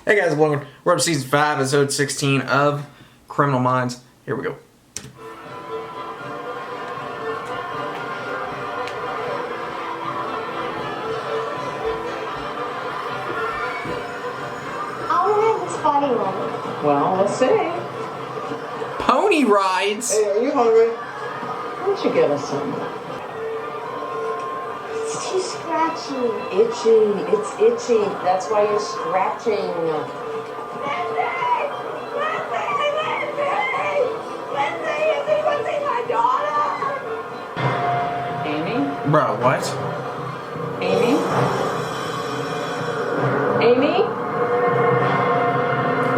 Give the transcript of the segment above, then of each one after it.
Hey guys, Logan. We're up to season 5, episode 16 of Criminal Minds. Here we go. I'll ride this body ride. Well, let's see. Pony rides? Hey, are you hungry? Why don't you give us some? It's too scratchy. Itchy. It's itchy. That's why you're scratching. Bro, what? Amy? Amy?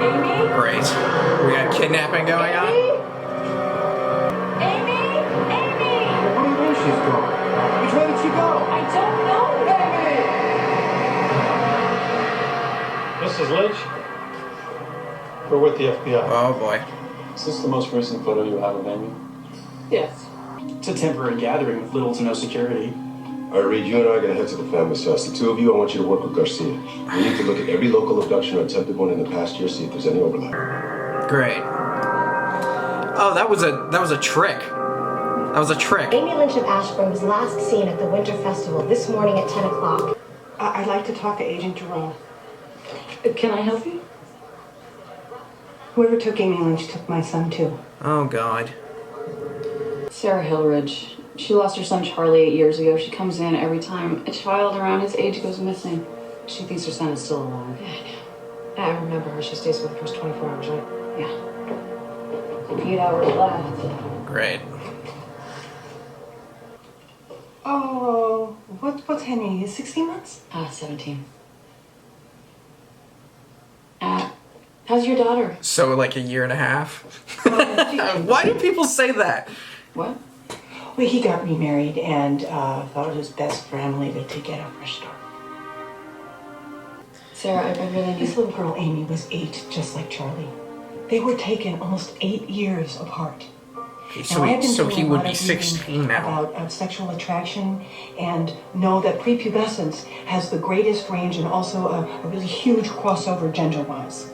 Amy? Great. We got kidnapping going on? Amy? Amy? What do you mean she's gone? Which way did she go? I don't know. Mrs. Lynch, we're with the FBI. Oh boy. Is this the most recent photo you have of Amy? Yes. It's a temporary gathering with little to no security. All right, Reed, you and I are going to head to the family's house. The two of you, I want you to work with Garcia. We need to look at every local abduction or attempted one in the past year, see if there's any overlap. Great. Oh, that was a trick. That was a trick. Amy Lynch of Ashburn was last seen at the Winter Festival this morning at 10 o'clock. I'd like to talk to Agent Jerome. Can I help you? Whoever took Amy Lynch took my son, too. Oh god. Sarah Hillridge. She lost her son Charlie 8 years ago. She comes in every time a child around his age goes missing. She thinks her son is still alive. Yeah, I know. I remember her. She stays with her for 24 hours, right? Yeah. 8 hours left. Great. Oh, what's Henry? He's 16 months? 17. How's your daughter? So like a year and a half? Why do people say that? What? Well, he got remarried and thought it was best for Emily to get a fresh start. Sarah, I really This need... little girl, Amy, was 8, just like Charlie. They were taken almost 8 years apart. Okay, Now, I've been so doing he a would lot be of reading 16 now. About sexual attraction and know that prepubescence has the greatest range and also a really huge crossover gender-wise.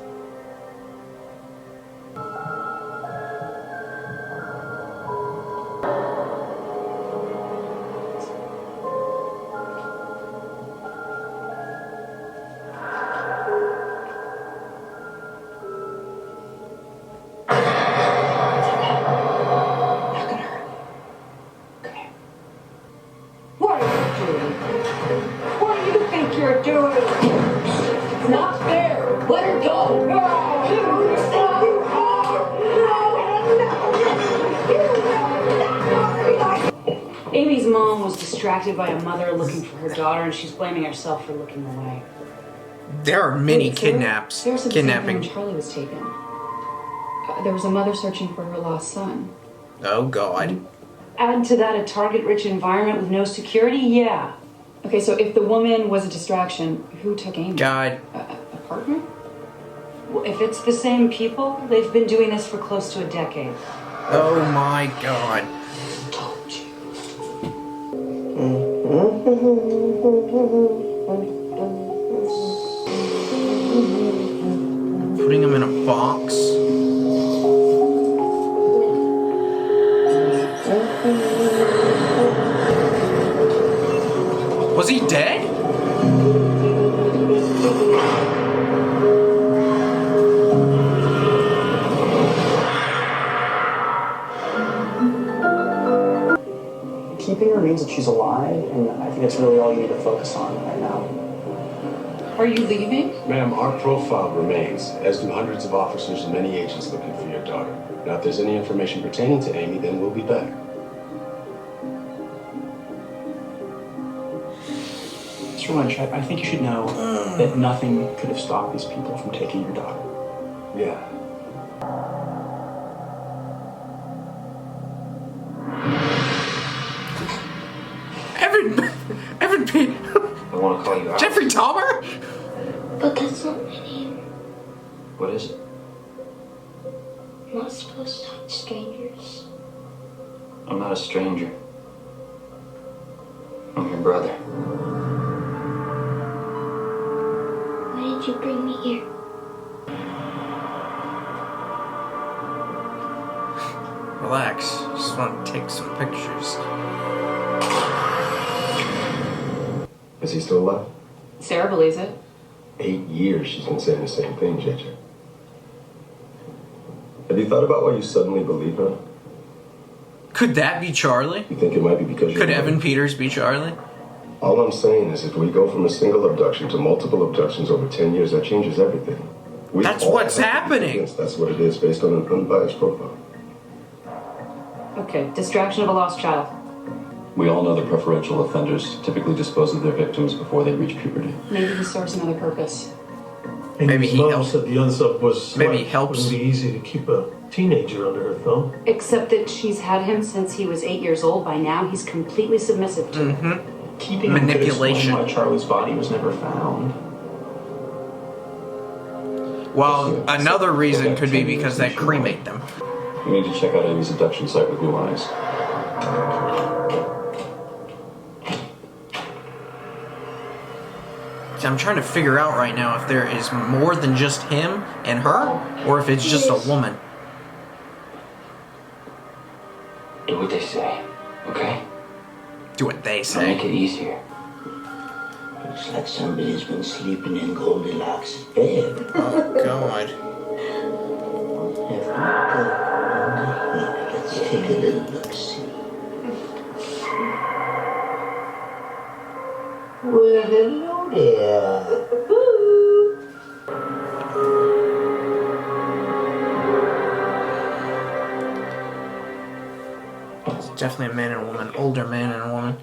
What are you doing? What do you think you're doing? It's not fair. Let her go. No, you think you are. No. Amy's mom was distracted by a mother looking for her daughter, and she's blaming herself for looking away. There are many Wait, Sarah kidnapping. said the same thing when Charlie was taken. There was a mother searching for her lost son. Oh god. Add to that a target-rich environment with no security? Yeah. Okay, so if the woman was a distraction, who took Amy? God. A partner? Well, if it's the same people, they've been doing this for close to a decade. Oh my god. Told you. Putting him in a box. Was he dead? Keeping her means that she's alive, and I think that's really all you need to focus on right now. Are you leaving? Ma'am, our profile remains, as do hundreds of officers and many agents looking for your daughter. Now, if there's any information pertaining to Amy, then we'll be back. Mr. Lynch, I think you should know that nothing could have stopped these people from taking your daughter. Yeah. Evan P. I want to call you out. Jeffrey Dahmer? But that's not my name. What is it? I'm not supposed to talk to strangers. I'm not a stranger. I'm your brother. Why did you bring me here? relax. Just want to take some pictures. Is he still alive? Sarah believes it. 8 years she's been saying the same thing, JJ. Have you thought about why you suddenly believe her? Could that be Charlie? You think it might be because you're Could Evan lying? Peters be Charlie? All I'm saying is if we go from a single abduction to multiple abductions over 10 years, that changes everything. We That's all what's have to be happening. convinced that's what it is based on an unbiased profile. Okay, distraction of a lost child. We all know that preferential offenders typically dispose of their victims before they reach puberty. Maybe he serves another purpose. Maybe his he mom helps. said the unsub was Maybe he slight. helps. Wouldn't be easy to keep a teenager under her thumb. Except that she's had him since he was 8 years old. By now, he's completely submissive to her. Keeping him could explain Manipulation. why Charlie's body was never found. Well, another reason could be because they cremate them. We need to check out Amy's abduction site with new eyes. See, I'm trying to figure out right now if there is more than just him and her, or if it's just a woman. Do what they say, okay? Do what they I'll say. make it easier. Looks like somebody's been sleeping in Goldilocks' bed. Oh, God. Let's take a little look-see. Well, hello there. It's definitely a man and a woman. Older man and a woman.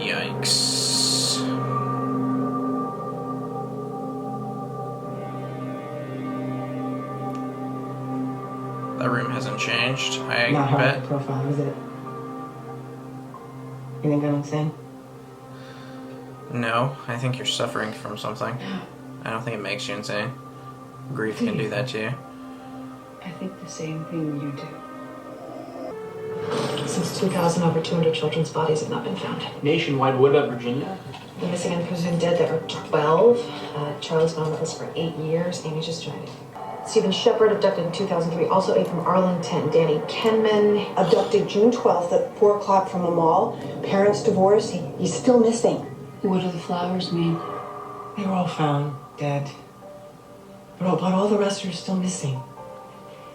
Yikes. That room hasn't changed, I Not hard bet. to profile, is it? You think I'm insane? No, I think you're suffering from something. I don't think it makes you insane. Grief can do that to you. I think the same thing you do. Since 2000, over 200 children's bodies have not been found. Nationwide, what about Virginia? The missing and presumed dead, there are 12. Charlie's been on the list for 8 years. Amy just joined it. Stephen Shepard, abducted in 2003, also 8 from Arlington. Danny Kenman, Abducted June 12th at 4 o'clock from a mall. Parents divorced. He's still missing. What do the flowers mean? They were all found dead. But all the rest are still missing.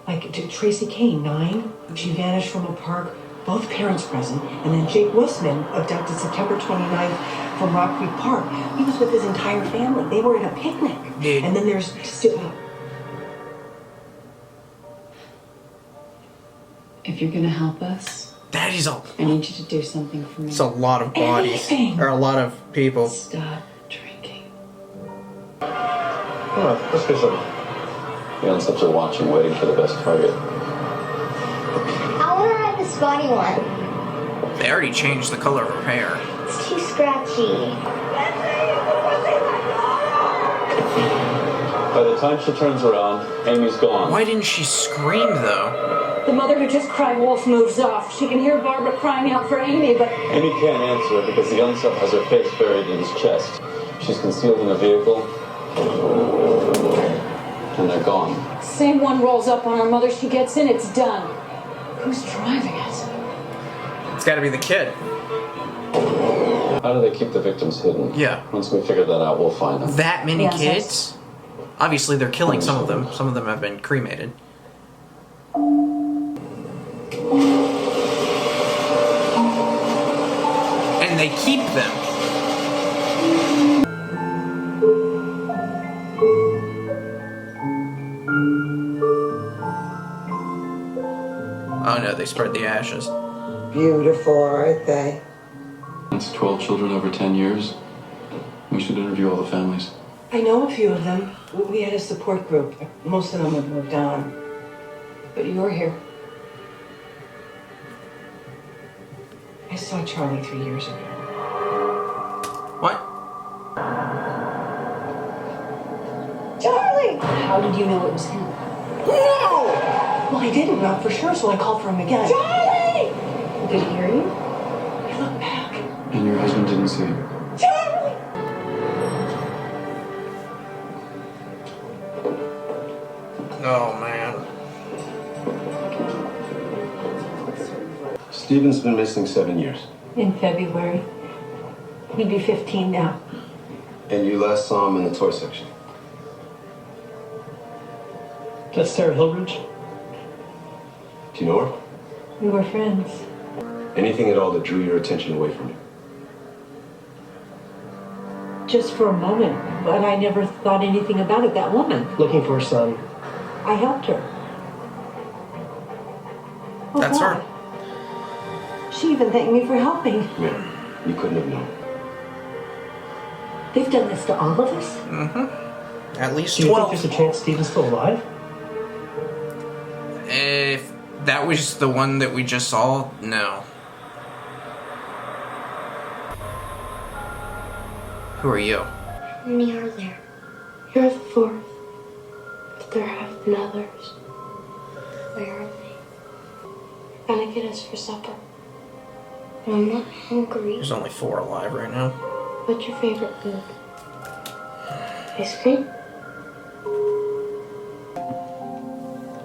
Like Tracy Kane, 9. She vanished from a park, both parents present. And then Jake Wussman, abducted September 29th from Rock Creek Park. He was with his entire family. They were at a picnic. Dude. And then there's still... If you're gonna help us, That is a, I need you to do something for me. it's a lot of bodies. Anything. Or a lot of people. Stop drinking. Come on, let's get some. The unsubs are watching, waiting for the best target. I want to ride the spotty one. They already changed the color of her hair. It's too scratchy. By the time she turns around, Amy's gone. Why didn't she scream, though? The mother who just cried wolf moves off. She can hear Barbara crying out for Amy, but Amy can't answer because the unsub has her face buried in his chest. She's concealed in a vehicle, and they're gone. same one rolls up on our mother. She gets in, it's done. Who's driving it? It's gotta be the kid. How do they keep the victims hidden? Yeah. Once we figure that out, we'll find them. That many Yes, kids? Obviously, they're killing some of them. Some of them have been cremated. And they keep them. Oh no, they spread the ashes. Beautiful, aren't they? It's 12 children over 10 years. We should interview all the families. I know a few of them. We had a support group. Most of them have moved on. But you're here. I saw Charlie 3 years ago. What? Charlie! How did you know it was him? No! Well, I didn't know for sure, so I called for him again. Charlie! Did he hear you? I looked back. And your husband didn't see it? Charlie! Stephen's been missing 7 years. In February. He'd be 15 now. And you last saw him in the toy section. That's Sarah Hillridge? Do you know her? We were friends. Anything at all that drew your attention away from you? Just for a moment, but I never thought anything about it. That woman. Looking for her son. I helped her. Oh, That's God. her. She even thanked me for helping. Man, you couldn't have known. They've done this to all of us? Mm-hmm. At least Do you 12. think there's a chance Stephen's still alive? If that was the one that we just saw, no. Who are you? How many are there? You're the fourth. But there have been others. Where are they? Gonna get us for supper. I'm not hungry. There's only 4 alive right now. What's your favorite food? Ice cream?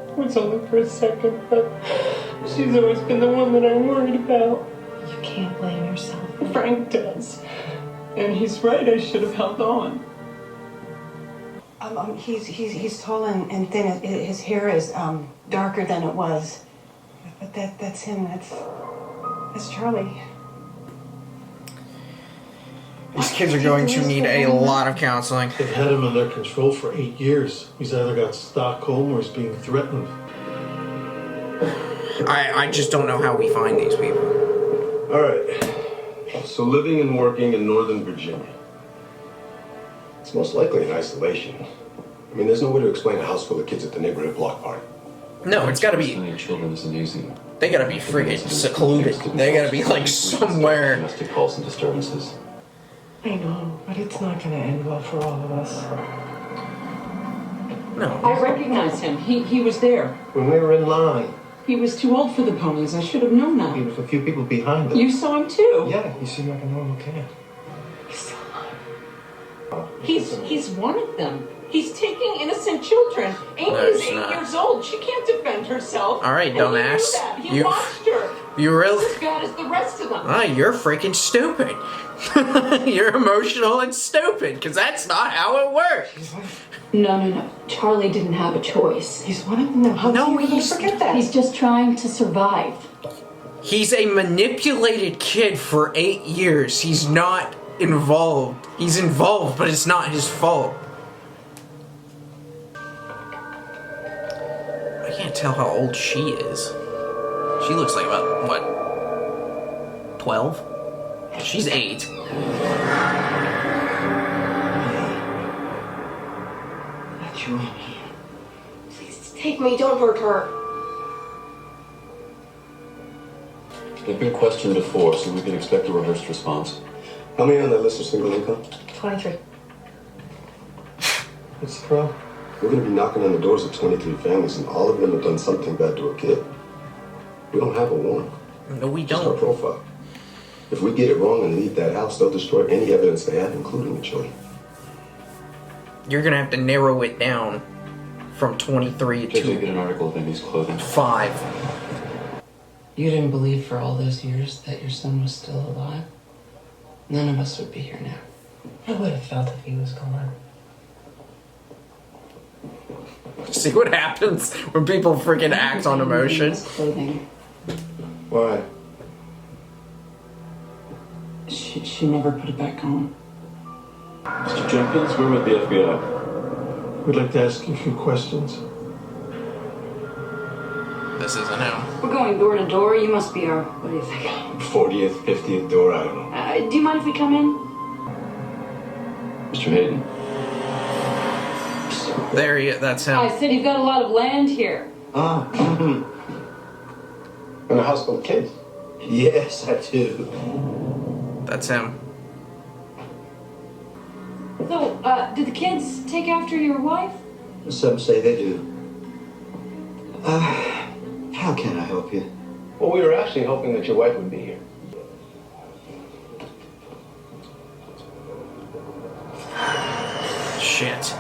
It was only for a second, but she's always been the one that I'm worried about. You can't blame yourself. Frank does. And he's right, I should have held on. He's tall and thin. His hair is darker than it was. But that's him. That's Charlie. These kids are going to need a lot of counseling. They've had him under control for 8 years. He's either got Stockholm or he's being threatened. I just don't know how we find these people. All right. So living and working in Northern Virginia. It's most likely in isolation. I mean, there's no way to explain a house full of kids at the neighborhood block party. No, it's gotta be... Children is amazing. They gotta be freaking secluded. They gotta be, like, somewhere. Domestic calls and disturbances. I know, but it's not going to end well for all of us. No. I recognize him. He was there. When we were in line, He was too old for the ponies. I should have known that. he was a few people behind us. You saw him too. Yeah, he seemed like a normal kid. He's still alive. He's one of them. He's taking innocent children. Amy No, is he's 8 not. years old. She can't defend herself. All right, And he knew dumbass. that. He You- watched her. You really... He's as bad as the rest of them. Ah, you're freaking stupid. You're emotional and stupid, because that's not how it works. No. Charlie didn't have a choice. He's one of them. How No, can you he's- forget that? He's just trying to survive. He's a manipulated kid for 8 years. He's not involved. He's involved, but it's not his fault. I can't tell how old she is. She looks like about, what, 12? She's 8. That's you, Amy. Please take me. Don't hurt her. They've been questioned before, so we can expect a rehearsed response. How many on that list are single income? 23. What's the problem? We're going to be knocking on the doors of 23 families, and all of them have done something bad to a kid. We don't have a warrant. No, we Just our don't. profile. If we get it wrong and leave that house, they'll destroy any evidence they have, including the children. You're gonna have to narrow it down from 23 Judge, you get to an article of Amy's clothing. 5. You didn't believe for all those years that your son was still alive? None of us would be here now. I would have felt if he was gone. See what happens when people freaking act on emotion. Clothing. Why? She never put it back on. Mr. Jenkins, we're with the FBI. We'd like to ask you a few questions. This isn't him. We're going door to door. You must be our... What do you think? 40th, 50th door, I don't know. Do you mind if we come in? Mr. Hayden. There he is. That's him. I said you've got a lot of land here. Ah. And a house full of kids. Yes, I do. That's him. So, did the kids take after your wife? Some say they do. How can I help you? Well, we were actually hoping that your wife would be here. Shit.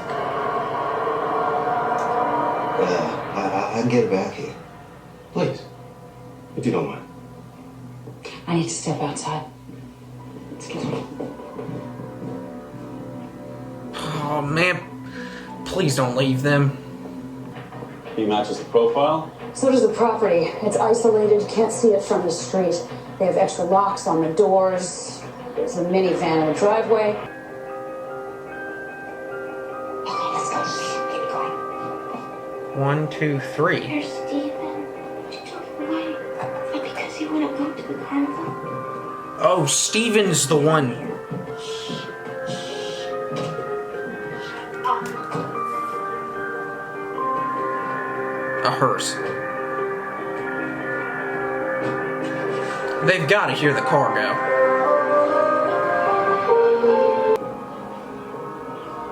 I can get her back here. Please, if you don't mind. to step outside. Excuse me. Oh man, please don't leave them. He matches the profile. So does the property. It's isolated, you can't see it from the street. They have extra locks on the doors. There's a minivan in the driveway. Okay, let's go. Keep going. 1, 2, 3. Here's Steven. You took him away. Is that because he wouldn't go to the carnival? Oh, Steven's the one. A hearse. They've got to hear the car go.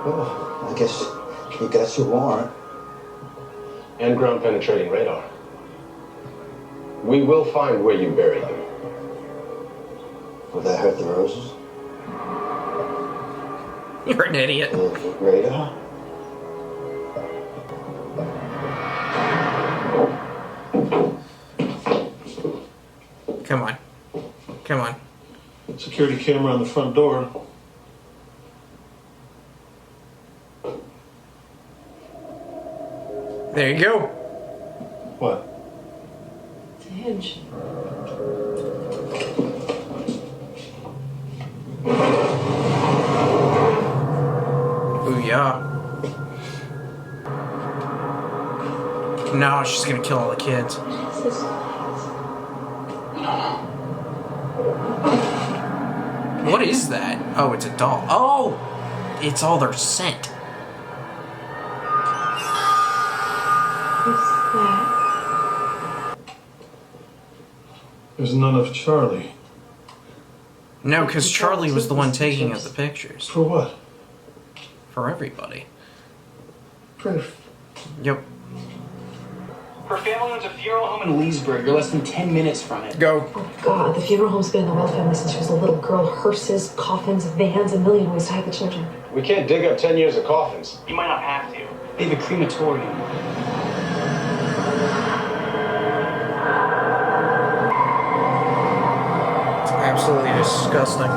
Well, I guess you got your warrant. And ground penetrating radar. We will find where you buried them. Will that hurt the roses? You're an idiot. The radar? Come on. Come on. Security camera on the front door. There you go. What? It's a hinge. Booyah. No, she's gonna kill all the kids. What is that? Oh, it's a doll. Oh! It's all their scent. What's that? There's none of Charlie. No, because Charlie was the one taking of the pictures. For what? For everybody. Proof. Yep. Her family owns a funeral home in Leesburg. You're less than 10 minutes from it. Go. Oh God, the funeral home's been in the Well family since she was a little girl. Hearses, coffins, vans, a million ways to hide the children. We can't dig up 10 years of coffins. You might not have to. They have a crematorium. It's absolutely disgusting.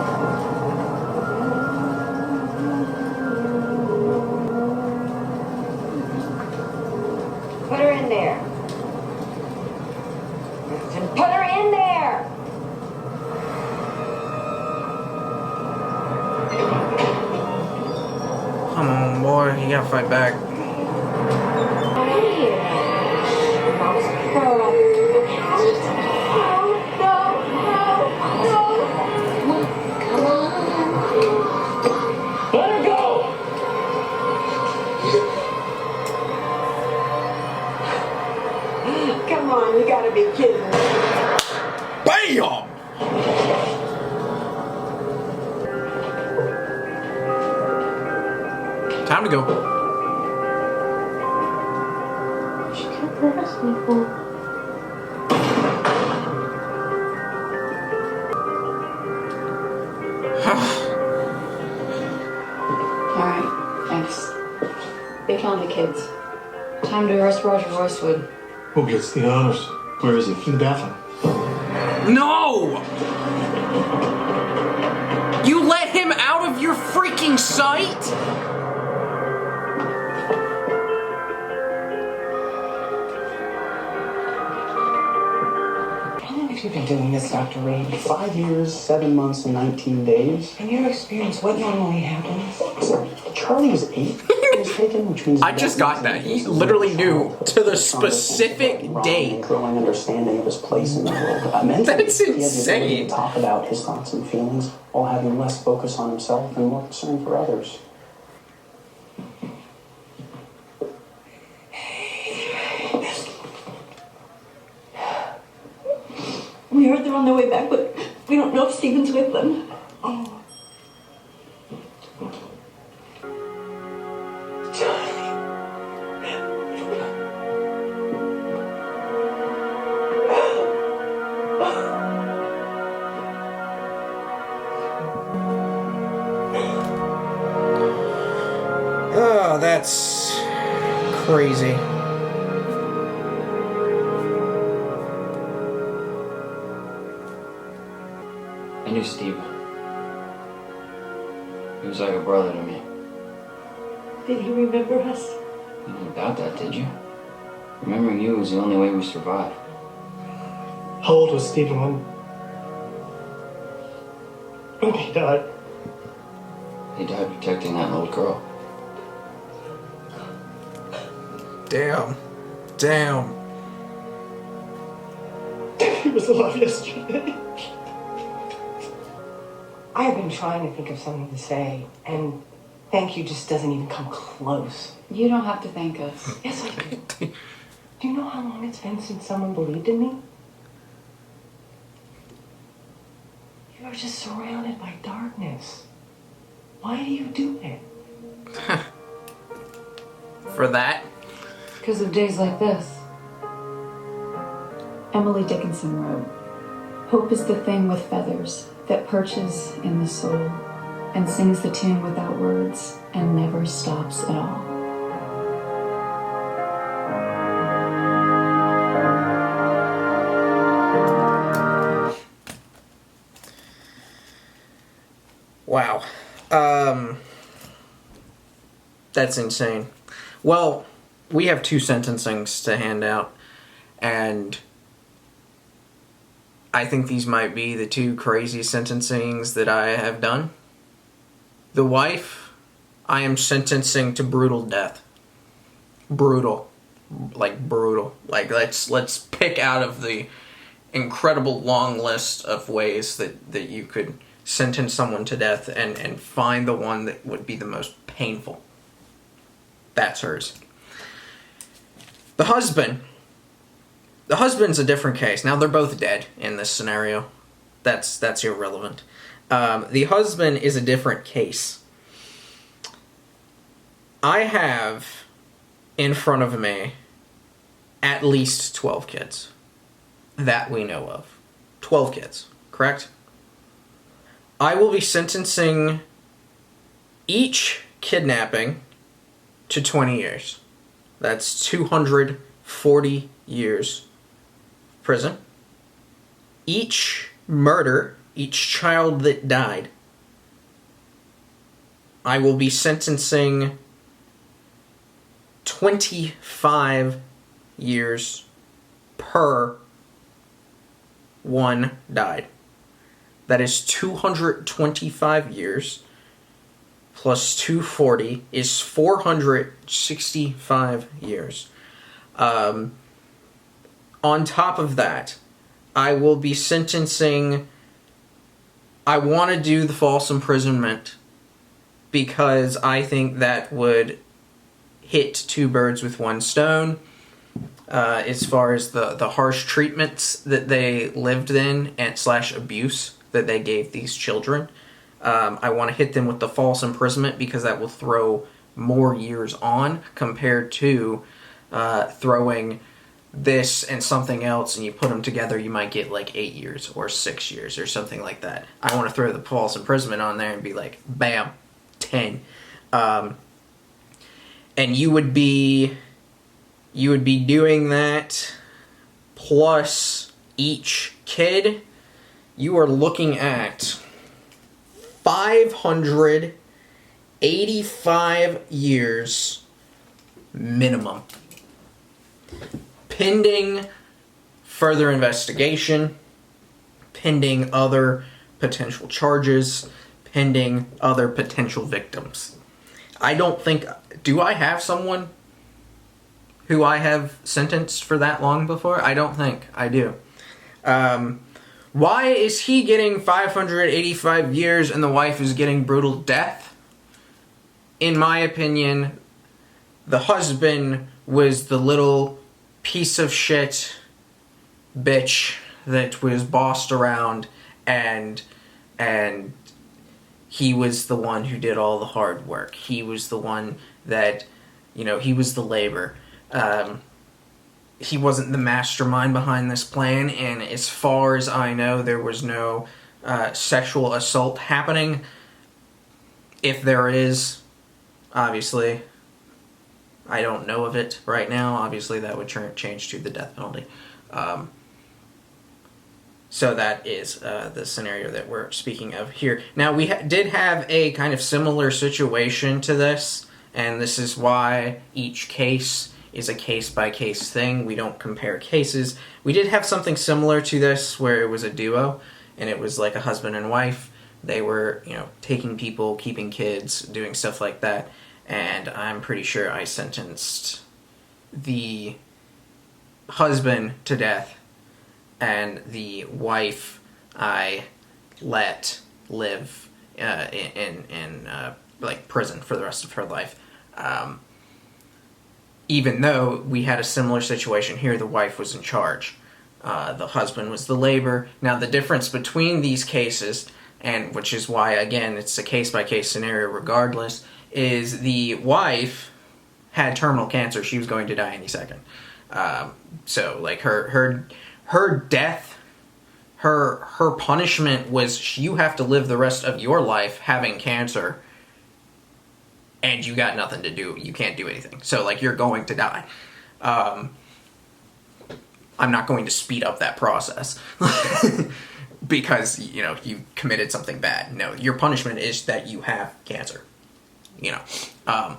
Put her in there. Put her in there! Come on, boy. You gotta fight back. Let her go! Come on, you gotta be kidding me. BAM! Time to go. She kept harassing me for. Alright, thanks. They found the kids. Time to arrest Roger Roycewood. Who gets the honors? Where is he? In the bathroom. No! You let him out of your freaking sight? How long have you been doing this, Dr. Reed? 5 years, 7 months, and 19 days. In your experience, what normally happens? Charlie was 8 when he was taken, which means I just got that. He literally knew to the specific date. Growing understanding of his place in the world. Mentally, That's he had the ability insane. to talk about his thoughts and feelings while having less focus on himself and more concern for others. We heard they're on their way back, but we don't know if Steven's with them. Oh. Oh, that's crazy. knew Steven. He was like a brother to me. Did he remember us? You didn't doubt that, did you? Remembering you was the only way we survived. How old was Stephen when he died? He died protecting that little girl. Damn. He was alive yesterday. I have been trying to think of something to say, and thank you just doesn't even come close. You don't have to thank us. Yes, I do. Do you know how long it's been since someone believed in me? You are just surrounded by darkness. Why do you do it? For that? Because of days like this. Emily Dickinson wrote, "Hope is the thing with feathers that perches in the soul and sings the tune without words and never stops at all." Wow. That's insane. Well, we have 2 sentencings to hand out, and I think these might be the 2 craziest sentencings that I have done. The wife, I am sentencing to brutal death. Brutal. Like, brutal. Like, let's pick out of the incredible long list of ways that you could sentence someone to death and find the one that would be the most painful. That's hers. The husband's a different case. Now, they're both dead in this scenario. That's irrelevant. The husband is a different case. I have in front of me at least 12 kids that we know of. 12 kids, correct? I will be sentencing each kidnapping to 20 years. That's 240 years prison. Each murder, each child that died, I will be sentencing 25 years per one died. That is 225 years plus 240 is 465 years. On top of that, I will be sentencing... I want to do the false imprisonment because I think that would hit 2 birds with 1 stone. As far as the harsh treatments that they lived in and / abuse that they gave these children. I want to hit them with the false imprisonment because that will throw more years on compared to throwing this and something else, and you put them together, you might get like 8 years or 6 years or something like that. I want to throw the false imprisonment on there and be like, bam, 10. And you would be doing that plus each kid. You are looking at 585 years minimum. Pending further investigation, pending other potential charges, pending other potential victims. I don't think... Do I have someone who I have sentenced for that long before? I don't think I do. Why is he getting 585 years and the wife is getting brutal death? In my opinion, the husband was the little piece of shit bitch that was bossed around, and he was the one who did all the hard work. He was the one that, he was the labor. He wasn't the mastermind behind this plan, and as far as I know, there was no sexual assault happening. If there is, obviously, I don't know of it right now. Obviously, that would change to the death penalty. So that is the scenario that we're speaking of here. Now, we did have a kind of similar situation to this, and this is why each case is a case-by-case thing. We don't compare cases. We did have something similar to this where it was a duo, and it was like a husband and wife. They were, you know, taking people, keeping kids, doing stuff like that, and I'm pretty sure I sentenced the husband to death, and the wife I let live in like prison for the rest of her life. Even though we had a similar situation here, the wife was in charge. The husband was the labor. Now, the difference between these cases, and which is why, again, it's a case-by-case scenario regardless, is the wife had terminal cancer. She was going to die any second. So, like, her death, her punishment was you have to live the rest of your life having cancer, and you got nothing to do. You can't do anything. So, like, you're going to die. I'm not going to speed up that process because, you know, you committed something bad. No, your punishment is that you have cancer. You know.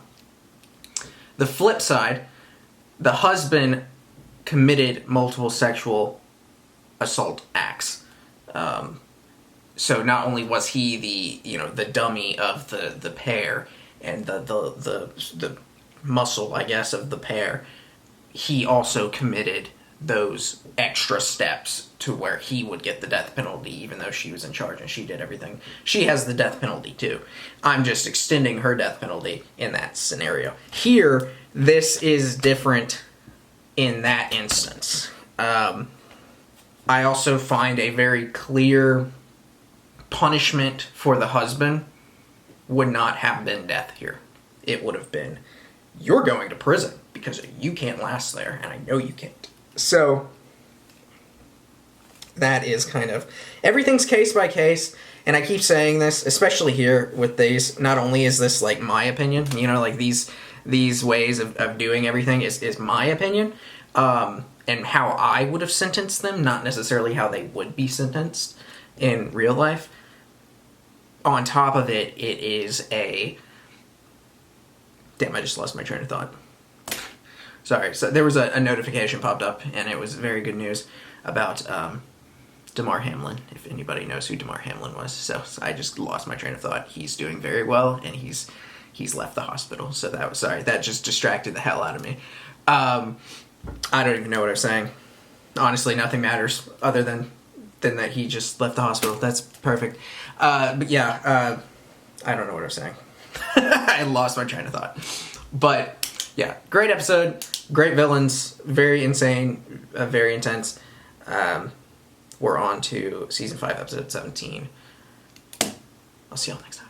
The flip side, the husband committed multiple sexual assault acts. So not only was he the dummy of the pair and the muscle, I guess, of the pair, he also committed those extra steps to where he would get the death penalty, even though she was in charge and she did everything. She has the death penalty too. I'm just extending her death penalty in that scenario. Here, this is different in that instance. I also find a very clear punishment for the husband would not have been death here. It would have been, you're going to prison because you can't last there, and I know you can't. So, that is kind of, everything's case by case, and I keep saying this, especially here with these, not only is this like my opinion, you know, like these ways of doing everything is my opinion, and how I would have sentenced them, not necessarily how they would be sentenced in real life. On top of it, it is a, damn, I just lost my train of thought. Sorry, so there was a notification popped up, and it was very good news about Damar Hamlin, if anybody knows who Damar Hamlin was. So I just lost my train of thought. He's doing very well, and he's left the hospital. So that was, sorry, that just distracted the hell out of me. I don't even know what I was saying. Honestly, nothing matters other than that he just left the hospital. That's perfect. But yeah, I don't know what I was saying. I lost my train of thought. But yeah, great episode, great villains, very insane, very intense. We're on to season 5, episode 17. I'll see y'all next time.